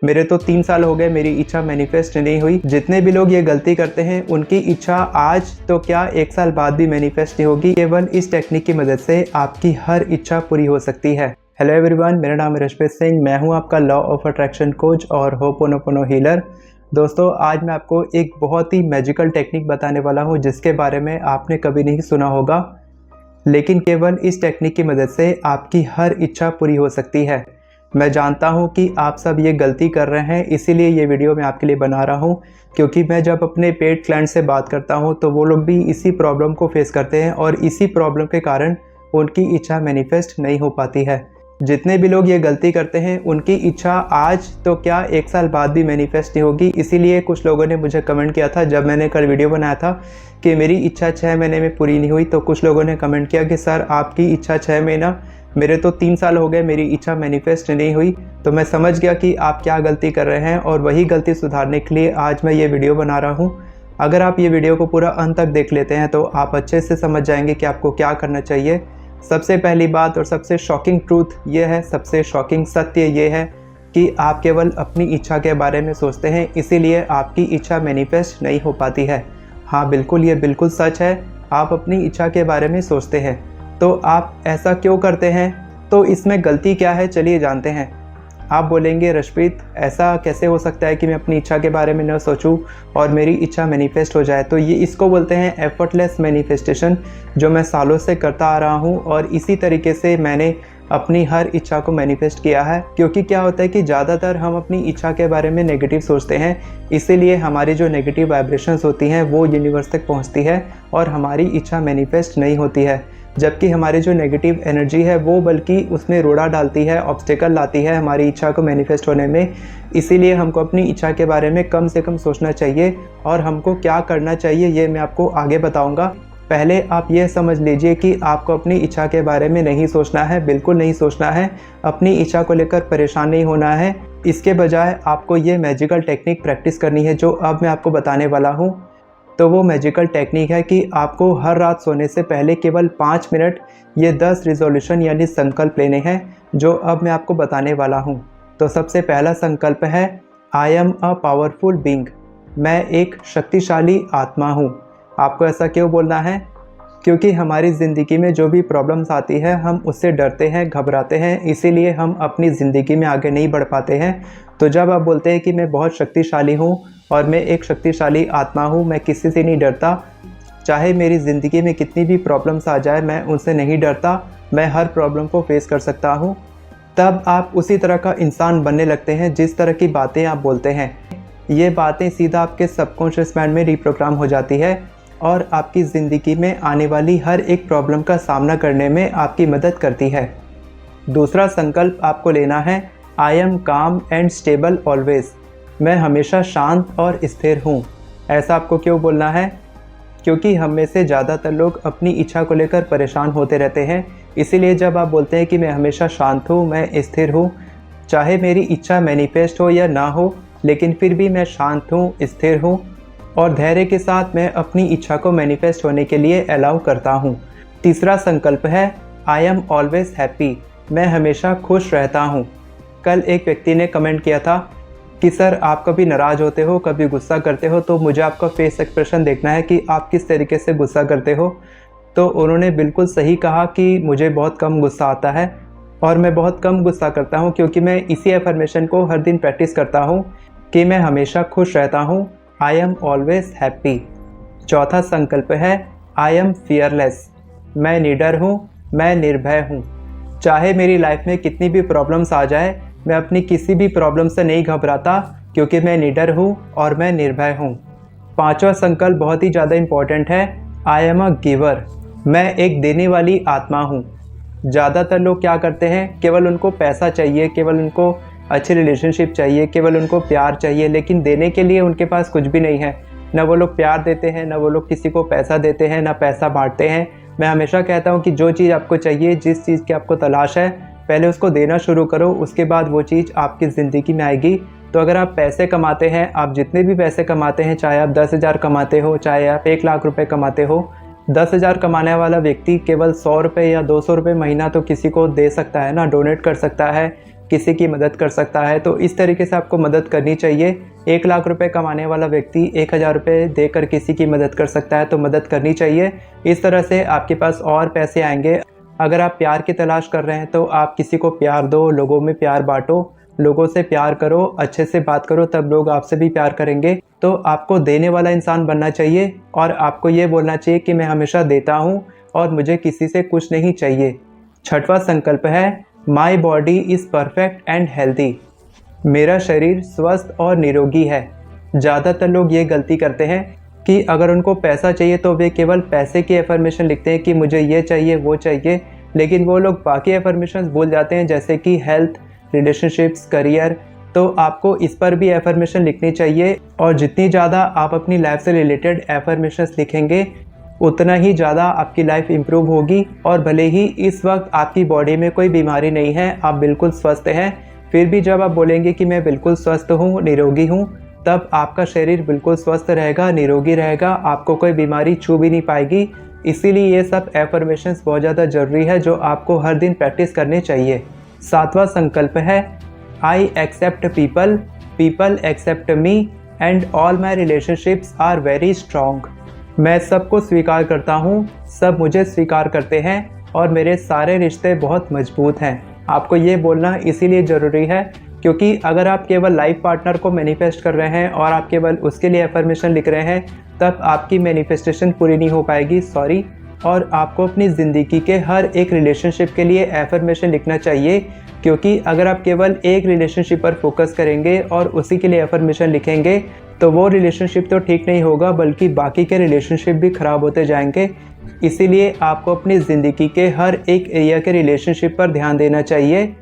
मेरे तो 3 साल हो गए मेरी इच्छा मैनिफेस्ट नहीं हुई। जितने भी लोग ये गलती करते हैं उनकी इच्छा आज तो क्या 1 साल बाद भी मैनिफेस्ट नहीं होगी। केवल इस टेक्निक की मदद से आपकी हर इच्छा पूरी हो सकती है। हेलो एवरीवन, मेरा नाम है रशप्रीत सिंह। मैं हूं आपका लॉ ऑफ अट्रैक्शन कोच और होपोनोपोनो हीलर। दोस्तों, आज मैं आपको एक बहुत ही मैजिकल टेक्निक बताने वाला हूं जिसके बारे में आपने कभी नहीं सुना होगा, लेकिन केवल इस टेक्निक की मदद से आपकी हर इच्छा पूरी हो सकती है। मैं जानता हूं कि आप सब ये गलती कर रहे हैं, इसीलिए ये वीडियो मैं आपके लिए बना रहा हूं, क्योंकि मैं जब अपने पेड क्लाइंट से बात करता हूं तो वो लोग भी इसी प्रॉब्लम को फेस करते हैं और इसी प्रॉब्लम के कारण उनकी इच्छा मैनिफेस्ट नहीं हो पाती है। जितने भी लोग ये गलती करते हैं उनकी इच्छा आज तो क्या 1 साल बाद भी मैनिफेस्ट नहीं होगी। इसीलिए कुछ लोगों ने मुझे कमेंट किया था जब मैंने कल वीडियो बनाया था कि मेरी इच्छा 6 महीने में पूरी नहीं हुई, तो कुछ लोगों ने कमेंट किया कि सर आपकी इच्छा 6 महीना, मेरे तो 3 साल हो गए मेरी इच्छा मैनिफेस्ट नहीं हुई। तो मैं समझ गया कि आप क्या गलती कर रहे हैं और वही गलती सुधारने के लिए आज मैं ये वीडियो बना रहा हूँ। अगर आप ये वीडियो को पूरा अंत तक देख लेते हैं तो आप अच्छे से समझ जाएंगे कि आपको क्या करना चाहिए। सबसे पहली बात और सबसे शॉकिंग ट्रूथ ये है, सबसे शॉकिंग सत्य ये है कि आप केवल अपनी इच्छा के बारे में सोचते हैं, इसीलिए आपकी इच्छा मैनिफेस्ट नहीं हो पाती है। हाँ बिल्कुल, ये बिल्कुल सच है। आप अपनी इच्छा के बारे में सोचते हैं, तो आप ऐसा क्यों करते हैं? तो इसमें गलती क्या है, चलिए जानते हैं। आप बोलेंगे रशप्रीत, ऐसा कैसे हो सकता है कि मैं अपनी इच्छा के बारे में न सोचूं और मेरी इच्छा मैनिफेस्ट हो जाए? तो ये इसको बोलते हैं एफर्टलेस मैनिफेस्टेशन, जो मैं सालों से करता आ रहा हूं और इसी तरीके से मैंने अपनी हर इच्छा को मैनिफेस्ट किया है। क्योंकि क्या होता है कि ज़्यादातर हम अपनी इच्छा के बारे में नेगेटिव सोचते हैं, इसीलिए हमारी जो नेगेटिव वाइब्रेशंस होती हैं वो यूनिवर्स तक पहुंचती है और हमारी इच्छा मैनिफेस्ट नहीं होती है। जबकि हमारी जो नेगेटिव एनर्जी है वो बल्कि उसमें रोड़ा डालती है, ऑब्स्टेकल लाती है हमारी इच्छा को मैनिफेस्ट होने में। इसीलिए हमको अपनी इच्छा के बारे में कम से कम सोचना चाहिए और हमको क्या करना चाहिए ये मैं आपको आगे बताऊंगा। पहले आप ये समझ लीजिए कि आपको अपनी इच्छा के बारे में नहीं सोचना है, बिल्कुल नहीं सोचना है। अपनी इच्छा को लेकर परेशान नहीं होना है। इसके बजाय आपको ये मैजिकल टेक्निक प्रैक्टिस करनी है जो अब मैं आपको बताने वाला हूँ। तो वो मैजिकल टेक्निक है कि आपको हर रात सोने से पहले केवल 5 मिनट ये 10 रिजोल्यूशन यानी संकल्प लेने हैं, जो अब मैं आपको बताने वाला हूँ। तो सबसे पहला संकल्प है, I am a powerful being. मैं एक शक्तिशाली आत्मा हूँ। आपको ऐसा क्यों बोलना है? क्योंकि हमारी ज़िंदगी में जो भी प्रॉब्लम्स आती है हम उससे डरते हैं, घबराते हैं, इसीलिए हम अपनी ज़िंदगी में आगे नहीं बढ़ पाते हैं। तो जब आप बोलते हैं कि मैं बहुत शक्तिशाली हूँ और मैं एक शक्तिशाली आत्मा हूँ, मैं किसी से नहीं डरता, चाहे मेरी ज़िंदगी में कितनी भी प्रॉब्लम्स आ जाए मैं उनसे नहीं डरता, मैं हर प्रॉब्लम को फेस कर सकता हूँ, तब आप उसी तरह का इंसान बनने लगते हैं जिस तरह की बातें आप बोलते हैं। ये बातें सीधा आपके सबकॉन्शियस माइंड में रिप्रोग्राम हो जाती है और आपकी ज़िंदगी में आने वाली हर एक प्रॉब्लम का सामना करने में आपकी मदद करती है। दूसरा संकल्प आपको लेना है, आई एम काम एंड स्टेबल ऑलवेज। मैं हमेशा शांत और स्थिर हूँ। ऐसा आपको क्यों बोलना है? क्योंकि हम में से ज़्यादातर लोग अपनी इच्छा को लेकर परेशान होते रहते हैं। इसीलिए जब आप बोलते हैं कि मैं हमेशा शांत हूँ, मैं स्थिर हूँ, चाहे मेरी इच्छा मैनिफेस्ट हो या ना हो, लेकिन फिर भी मैं शांत हूँ, स्थिर हूँ और धैर्य के साथ मैं अपनी इच्छा को मैनिफेस्ट होने के लिए अलाउ करता हूँ। तीसरा संकल्प है, आई एम ऑलवेज हैप्पी। मैं हमेशा खुश रहता हूँ। कल एक व्यक्ति ने कमेंट किया था कि सर आप कभी नाराज़ होते हो, कभी गुस्सा करते हो, तो मुझे आपका फेस एक्सप्रेशन देखना है कि आप किस तरीके से गुस्सा करते हो। तो उन्होंने बिल्कुल सही कहा कि मुझे बहुत कम गुस्सा आता है और मैं बहुत कम गुस्सा करता हूँ, क्योंकि मैं इसी एफर्मेशन को हर दिन प्रैक्टिस करता हूँ कि मैं हमेशा खुश रहता हूँ, आई एम ऑलवेज हैप्पी। चौथा संकल्प है, आई एम फियरलेस। मैं निडर हूँ, मैं निर्भय हूँ। चाहे मेरी लाइफ में कितनी भी प्रॉब्लम्स आ जाए, मैं अपनी किसी भी प्रॉब्लम से नहीं घबराता, क्योंकि मैं निडर हूँ और मैं निर्भय हूँ। पांचवा संकल्प बहुत ही ज़्यादा इम्पोर्टेंट है, आई एम अ गिवर। मैं एक देने वाली आत्मा हूँ। ज़्यादातर लोग क्या करते हैं, केवल उनको पैसा चाहिए, केवल उनको अच्छी रिलेशनशिप चाहिए, केवल उनको प्यार चाहिए, लेकिन देने के लिए उनके पास कुछ भी नहीं है। ना वो लोग प्यार देते हैं, ना वो लोग किसी को पैसा देते हैं, ना पैसा बांटते हैं। मैं हमेशा कहता हूँ कि जो चीज़ आपको चाहिए, जिस चीज़ की आपको तलाश है, पहले उसको देना शुरू करो, उसके बाद वो चीज़ आपकी ज़िंदगी में आएगी। तो अगर आप पैसे कमाते हैं, आप जितने भी पैसे कमाते हैं, चाहे आप 10,000 कमाते हो, चाहे आप 1 लाख रुपए कमाते हो, 10,000 कमाने वाला व्यक्ति केवल 100 रुपये या 200 रुपये महीना तो किसी को दे सकता है ना, डोनेट कर सकता है, किसी की मदद कर सकता है। तो इस तरीके से आपको मदद करनी चाहिए। 1 लाख रुपए कमाने वाला व्यक्ति 1000 रुपये देकर किसी की मदद कर सकता है, तो मदद करनी चाहिए। इस तरह से आपके पास और पैसे आएंगे। अगर आप प्यार की तलाश कर रहे हैं तो आप किसी को प्यार दो, लोगों में प्यार बांटो, लोगों से प्यार करो, अच्छे से बात करो, तब लोग आपसे भी प्यार करेंगे। तो आपको देने वाला इंसान बनना चाहिए और आपको ये बोलना चाहिए कि मैं हमेशा देता हूँ और मुझे किसी से कुछ नहीं चाहिए। छठवां संकल्प है my body is perfect and healthy. मेरा शरीर स्वस्थ और निरोगी है। ज़्यादातर लोग ये गलती करते हैं कि अगर उनको पैसा चाहिए तो वे केवल पैसे की एफर्मेशन लिखते हैं कि मुझे ये चाहिए वो चाहिए, लेकिन वो लोग बाकी एफर्मेशंस भूल जाते हैं, जैसे कि हेल्थ, रिलेशनशिप्स, करियर। तो आपको इस पर भी एफर्मेशन लिखनी चाहिए और जितनी ज़्यादा आप अपनी लाइफ से रिलेटेड एफर्मेशंस लिखेंगे उतना ही ज़्यादा आपकी लाइफ इम्प्रूव होगी। और भले ही इस वक्त आपकी बॉडी में कोई बीमारी नहीं है, आप बिल्कुल स्वस्थ हैं, फिर भी जब आप बोलेंगे कि मैं बिल्कुल स्वस्थ हूँ, निरोगी हूँ, तब आपका शरीर बिल्कुल स्वस्थ रहेगा, निरोगी रहेगा, आपको कोई बीमारी छू भी नहीं पाएगी। इसीलिए ये सब एफर्मेशंस बहुत ज़्यादा ज़रूरी है जो आपको हर दिन प्रैक्टिस करने चाहिए। सातवां संकल्प है I accept people, people accept me and all my relationships are very strong. मैं सबको स्वीकार करता हूँ, सब मुझे स्वीकार करते हैं और मेरे सारे रिश्ते बहुत मजबूत हैं। आपको ये बोलना इसीलिए ज़रूरी है क्योंकि अगर आप केवल लाइफ पार्टनर को मैनिफेस्ट कर रहे हैं और आप केवल उसके लिए एफर्मेशन लिख रहे हैं, तब आपकी मैनिफेस्टेशन पूरी नहीं हो पाएगी, सॉरी। और आपको अपनी ज़िंदगी के हर एक रिलेशनशिप के लिए एफर्मेशन लिखना चाहिए, क्योंकि अगर आप केवल एक रिलेशनशिप पर फोकस करेंगे और उसी के लिए एफर्मेशन लिखेंगे तो वो रिलेशनशिप तो ठीक नहीं होगा, बल्कि बाकी के रिलेशनशिप भी ख़राब होते जाएंगे। इसीलिए आपको अपनी ज़िंदगी के हर एक एरिया के रिलेशनशिप पर ध्यान देना चाहिए,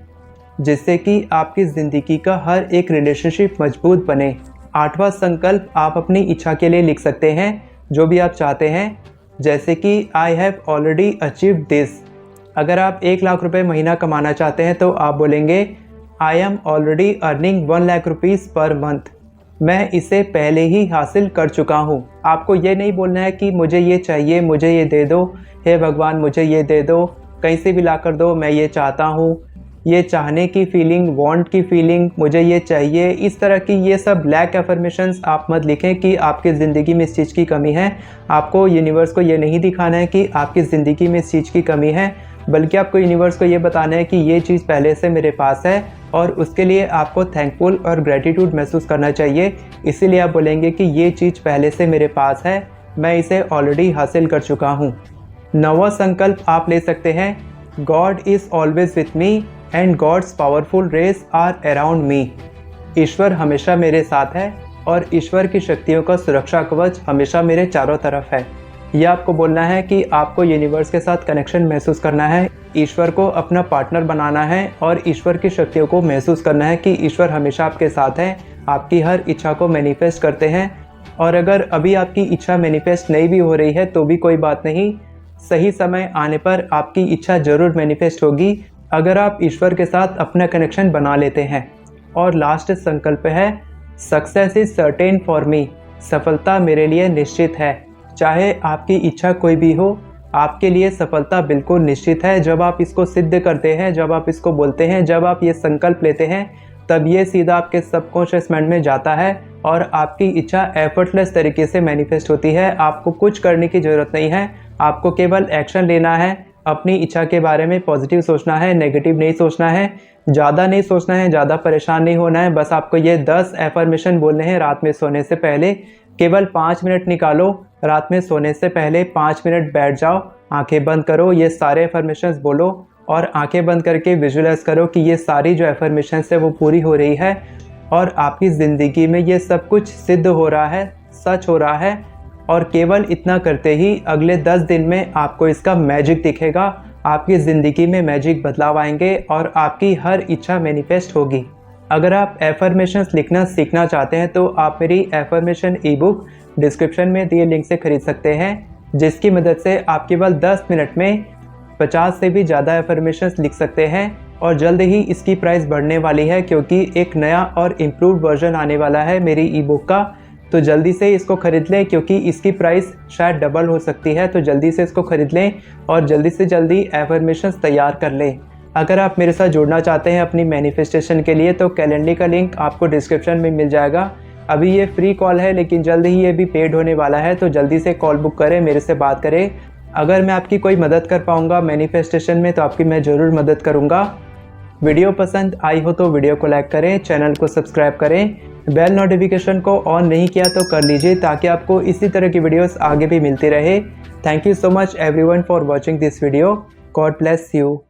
जिससे कि आपकी ज़िंदगी का हर एक रिलेशनशिप मजबूत बने। आठवां संकल्प आप अपनी इच्छा के लिए लिख सकते हैं, जो भी आप चाहते हैं, जैसे कि I have already achieved this. अगर आप 1 लाख रुपए महीना कमाना चाहते हैं तो आप बोलेंगे I am already earning 1 lakh rupees per month. मैं इसे पहले ही हासिल कर चुका हूँ। आपको ये नहीं बोलना है कि मुझे ये चाहिए, मुझे ये दे दो, हे भगवान मुझे ये दे दो, कहीं से भी ला कर दो, मैं ये चाहता हूँ। ये चाहने की फीलिंग, वांट की फीलिंग, मुझे ये चाहिए, इस तरह की ये सब ब्लैक एफर्मेशंस आप मत लिखें कि आपकी ज़िंदगी में इस चीज़ की कमी है। आपको यूनिवर्स को ये नहीं दिखाना है कि आपकी ज़िंदगी में इस चीज़ की कमी है, बल्कि आपको यूनिवर्स को ये बताना है कि ये चीज़ पहले से मेरे पास है और उसके लिए आपको थैंकफुल और ग्रेटिट्यूड महसूस करना चाहिए। इसीलिए आप बोलेंगे कि ये चीज़ पहले से मेरे पास है, मैं इसे ऑलरेडी हासिल कर चुका हूँ। 9वां संकल्प आप ले सकते हैं God is always with me and God's powerful rays are around me. ईश्वर हमेशा मेरे साथ है और ईश्वर की शक्तियों का सुरक्षा कवच हमेशा मेरे चारों तरफ है। यह आपको बोलना है कि आपको यूनिवर्स के साथ कनेक्शन महसूस करना है, ईश्वर को अपना पार्टनर बनाना है और ईश्वर की शक्तियों को महसूस करना है कि ईश्वर हमेशा आपके साथ है, आपकी हर इच्छा को मैनिफेस्ट करते हैं। और अगर अभी आपकी इच्छा मैनिफेस्ट नहीं भी हो रही है तो भी कोई बात नहीं, सही समय आने पर आपकी इच्छा ज़रूर मैनिफेस्ट होगी अगर आप ईश्वर के साथ अपना कनेक्शन बना लेते हैं। और लास्ट संकल्प है success is certain for me. सफलता मेरे लिए निश्चित है। चाहे आपकी इच्छा कोई भी हो, आपके लिए सफलता बिल्कुल निश्चित है। जब आप इसको सिद्ध करते हैं, जब आप इसको बोलते हैं, जब आप ये संकल्प लेते हैं, तब ये सीधा आपके सबकॉन्शियस माइंड में जाता है और आपकी इच्छा एफर्टलेस तरीके से मैनिफेस्ट होती है। आपको कुछ करने की ज़रूरत नहीं है, आपको केवल एक्शन लेना है। अपनी इच्छा के बारे में पॉजिटिव सोचना है, नेगेटिव नहीं सोचना है, ज़्यादा नहीं सोचना है, ज़्यादा परेशान नहीं होना है। बस आपको ये 10 एफर्मेशन बोलने हैं रात में सोने से पहले। केवल 5 मिनट निकालो, रात में सोने से पहले 5 मिनट बैठ जाओ, आंखें बंद करो, ये सारे एफर्मेशंस बोलो और आंखें बंद करके विजुअलाइज करो कि ये सारी जो एफर्मेशंस है वो पूरी हो रही है और आपकी ज़िंदगी में ये सब कुछ सिद्ध हो रहा है, सच हो रहा है। और केवल इतना करते ही अगले 10 दिन में आपको इसका मैजिक दिखेगा, आपकी ज़िंदगी में मैजिक बदलाव आएंगे और आपकी हर इच्छा मैनिफेस्ट होगी। अगर आप एफर्मेशंस लिखना सीखना चाहते हैं तो आप मेरी एफर्मेशन ई बुक डिस्क्रिप्शन में दिए लिंक से खरीद सकते हैं, जिसकी मदद से आप केवल 10 मिनट में 50 से भी ज़्यादा एफर्मेशंस लिख सकते हैं। और जल्द ही इसकी प्राइस बढ़ने वाली है क्योंकि एक नया और इम्प्रूव्ड वर्जन आने वाला है मेरी ई बुक का। तो जल्दी से इसको ख़रीद लें क्योंकि इसकी प्राइस शायद डबल हो सकती है। तो जल्दी से इसको ख़रीद लें और जल्दी से जल्दी एफर्मेशंस तैयार कर लें। अगर आप मेरे साथ जुड़ना चाहते हैं अपनी मैनिफेस्टेशन के लिए तो कैलेंडर का लिंक आपको डिस्क्रिप्शन में मिल जाएगा। अभी ये फ्री कॉल है लेकिन जल्द ही ये भी पेड होने वाला है, तो जल्दी से कॉल बुक करें, मेरे से बात करें। अगर मैं आपकी कोई मदद कर पाऊँगा मैनिफेस्टेशन में तो आपकी मैं ज़रूर मदद करूँगा। वीडियो पसंद आई हो तो वीडियो को लाइक करें, चैनल को सब्सक्राइब करें, बेल नोटिफिकेशन को ऑन नहीं किया तो कर लीजिए ताकि आपको इसी तरह की वीडियोस आगे भी मिलती रहे। Thank you so much everyone for watching this video. God bless you.